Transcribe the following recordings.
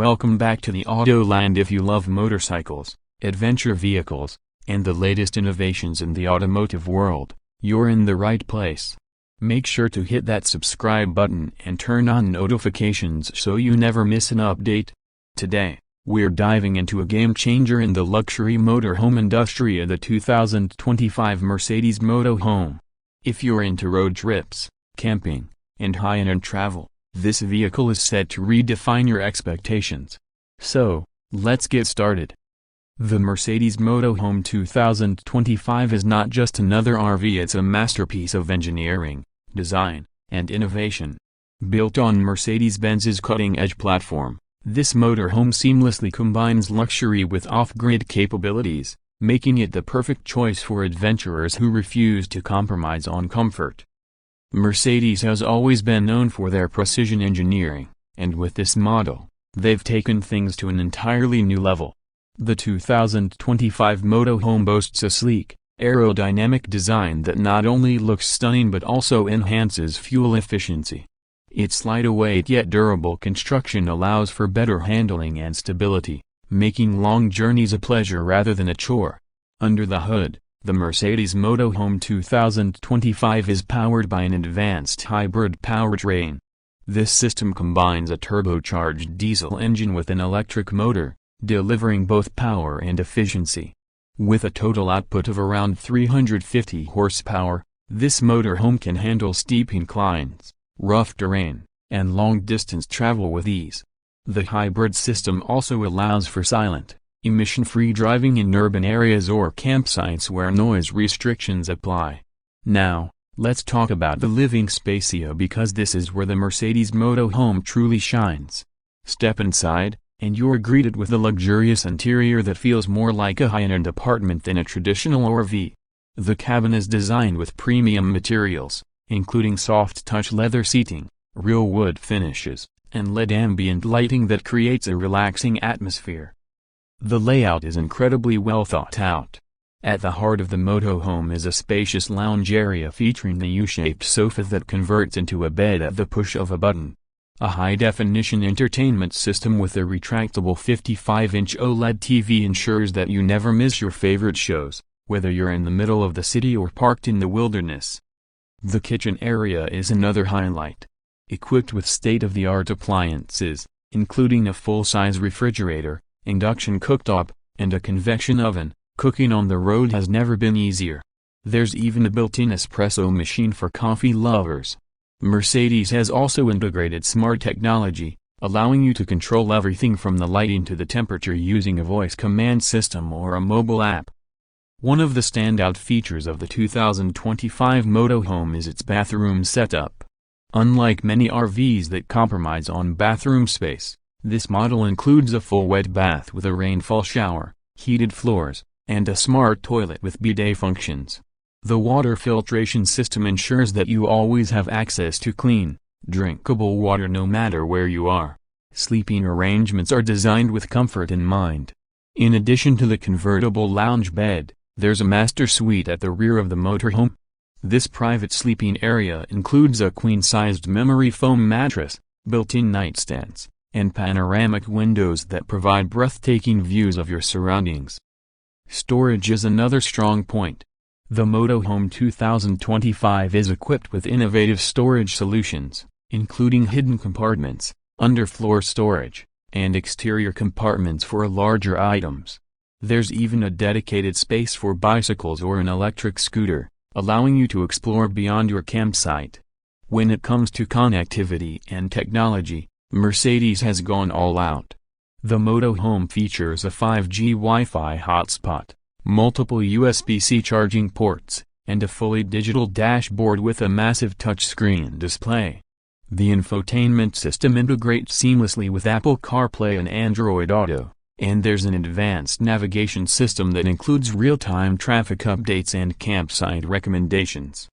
Welcome back to the Autoland. If you love motorcycles, adventure vehicles, and the latest innovations in the automotive world, you're in the right place. Make sure to hit that subscribe button and turn on notifications so you never miss an update. Today, we're diving into a game-changer in the luxury motorhome industry, the 2025 Mercedes Moto Home. If you're into road trips, camping, and high-end travel, this vehicle is set to redefine your expectations. So, let's get started. The Mercedes Moto Home 2025 is not just another RV, it's a masterpiece of engineering, design, and innovation. Built on Mercedes-Benz's cutting-edge platform, this motorhome seamlessly combines luxury with off-grid capabilities, making it the perfect choice for adventurers who refuse to compromise on comfort. Mercedes has always been known for their precision engineering, and with this model, they've taken things to an entirely new level. The 2025 Moto Home boasts a sleek, aerodynamic design that not only looks stunning but also enhances fuel efficiency. Its lightweight yet durable construction allows for better handling and stability, making long journeys a pleasure rather than a chore. Under the hood, the Mercedes Moto Home 2025 is powered by an advanced hybrid powertrain. This system combines a turbocharged diesel engine with an electric motor, delivering both power and efficiency. With a total output of around 350 horsepower, this motorhome can handle steep inclines, rough terrain, and long-distance travel with ease. The hybrid system also allows for silent, emission-free driving in urban areas or campsites where noise restrictions apply. Now, let's talk about the living space here, because this is where the Mercedes Moto Home truly shines. Step inside, and you're greeted with a luxurious interior that feels more like a high-end apartment than a traditional RV. The cabin is designed with premium materials, including soft-touch leather seating, real wood finishes, and LED ambient lighting that creates a relaxing atmosphere. The layout is incredibly well thought out. At the heart of the Moto Home is a spacious lounge area featuring a U-shaped sofa that converts into a bed at the push of a button. A high-definition entertainment system with a retractable 55-inch OLED TV ensures that you never miss your favorite shows, whether you're in the middle of the city or parked in the wilderness. The kitchen area is another highlight. Equipped with state-of-the-art appliances, including a full-size refrigerator, induction cooktop, and a convection oven, cooking on the road has never been easier. There's even a built-in espresso machine for coffee lovers. Mercedes has also integrated smart technology, allowing you to control everything from the lighting to the temperature using a voice command system or a mobile app. One of the standout features of the 2025 Moto Home is its bathroom setup. Unlike many RVs that compromise on bathroom space, this model includes a full wet bath with a rainfall shower, heated floors, and a smart toilet with bidet functions. The water filtration system ensures that you always have access to clean, drinkable water no matter where you are. Sleeping arrangements are designed with comfort in mind. In addition to the convertible lounge bed, there's a master suite at the rear of the motorhome. This private sleeping area includes a queen-sized memory foam mattress, built-in nightstands, and panoramic windows that provide breathtaking views of your surroundings. Storage is another strong point. The Moto Home 2025 is equipped with innovative storage solutions, including hidden compartments, underfloor storage, and exterior compartments for larger items. There's even a dedicated space for bicycles or an electric scooter, allowing you to explore beyond your campsite. When it comes to connectivity and technology, Mercedes has gone all out. The Moto Home features a 5G Wi-Fi hotspot, multiple USB-C charging ports, and a fully digital dashboard with a massive touchscreen display. The infotainment system integrates seamlessly with Apple CarPlay and Android Auto, and there's an advanced navigation system that includes real-time traffic updates and campsite recommendations.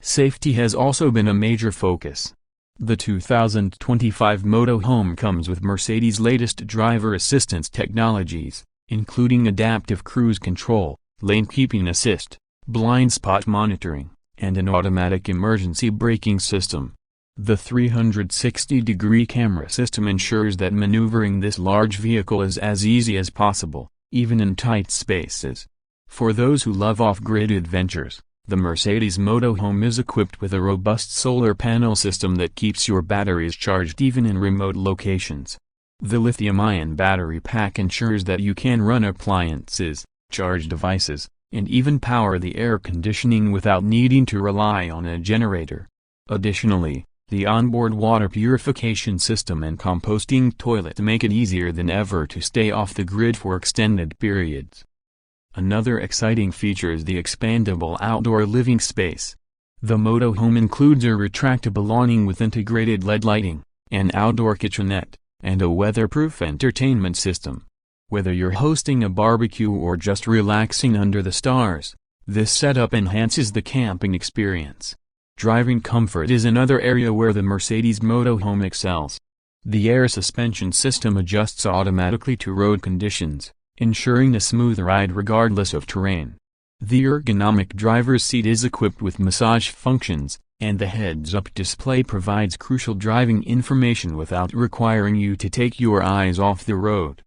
Safety has also been a major focus. The 2025 Moto Home comes with Mercedes' latest driver assistance technologies, including adaptive cruise control, lane keeping assist, blind spot monitoring, and an automatic emergency braking system. The 360-degree camera system ensures that maneuvering this large vehicle is as easy as possible, even in tight spaces. For those who love off-grid adventures, the Mercedes Moto Home is equipped with a robust solar panel system that keeps your batteries charged even in remote locations. The lithium-ion battery pack ensures that you can run appliances, charge devices, and even power the air conditioning without needing to rely on a generator. Additionally, the onboard water purification system and composting toilet make it easier than ever to stay off the grid for extended periods. Another exciting feature is the expandable outdoor living space. The Moto Home includes a retractable awning with integrated LED lighting, an outdoor kitchenette, and a weatherproof entertainment system. Whether you're hosting a barbecue or just relaxing under the stars, this setup enhances the camping experience. Driving comfort is another area where the Mercedes Moto Home excels. The air suspension system adjusts automatically to road conditions, ensuring a smooth ride regardless of terrain. The ergonomic driver's seat is equipped with massage functions, and the heads-up display provides crucial driving information without requiring you to take your eyes off the road.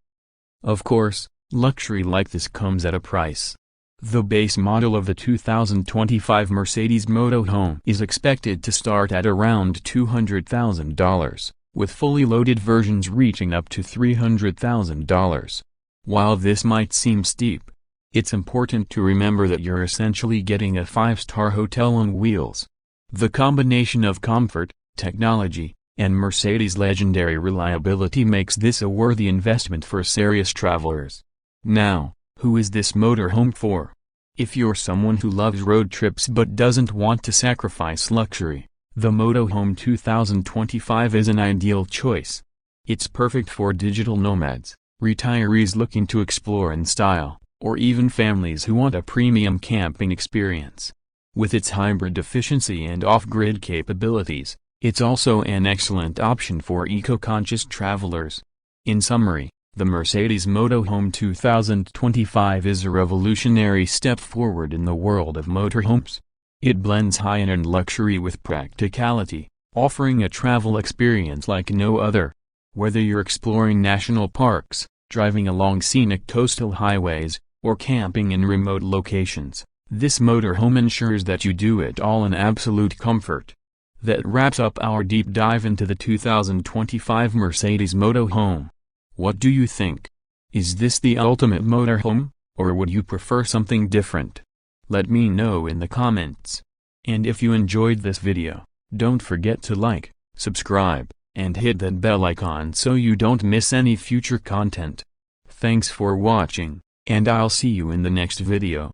Of course, luxury like this comes at a price. The base model of the 2025 Mercedes Moto Home is expected to start at around $200,000, with fully loaded versions reaching up to $300,000. While this might seem steep, it's important to remember that you're essentially getting a 5-star hotel on wheels. The combination of comfort, technology, and Mercedes' legendary reliability makes this a worthy investment for serious travelers. Now, who is this motorhome for? If you're someone who loves road trips but doesn't want to sacrifice luxury, the Moto Home 2025 is an ideal choice. It's perfect for digital nomads, retirees looking to explore in style, or even families who want a premium camping experience. With its hybrid efficiency and off-grid capabilities, it's also an excellent option for eco-conscious travelers. In summary, the Mercedes Moto Home 2025 is a revolutionary step forward in the world of motorhomes. It blends high-end luxury with practicality, offering a travel experience like no other. Whether you're exploring national parks, driving along scenic coastal highways, or camping in remote locations, this motorhome ensures that you do it all in absolute comfort. That wraps up our deep dive into the 2025 Mercedes Moto Home. What do you think? Is this the ultimate motorhome, or would you prefer something different? Let me know in the comments. And if you enjoyed this video, don't forget to like, subscribe, and hit that bell icon so you don't miss any future content. Thanks for watching, and I'll see you in the next video.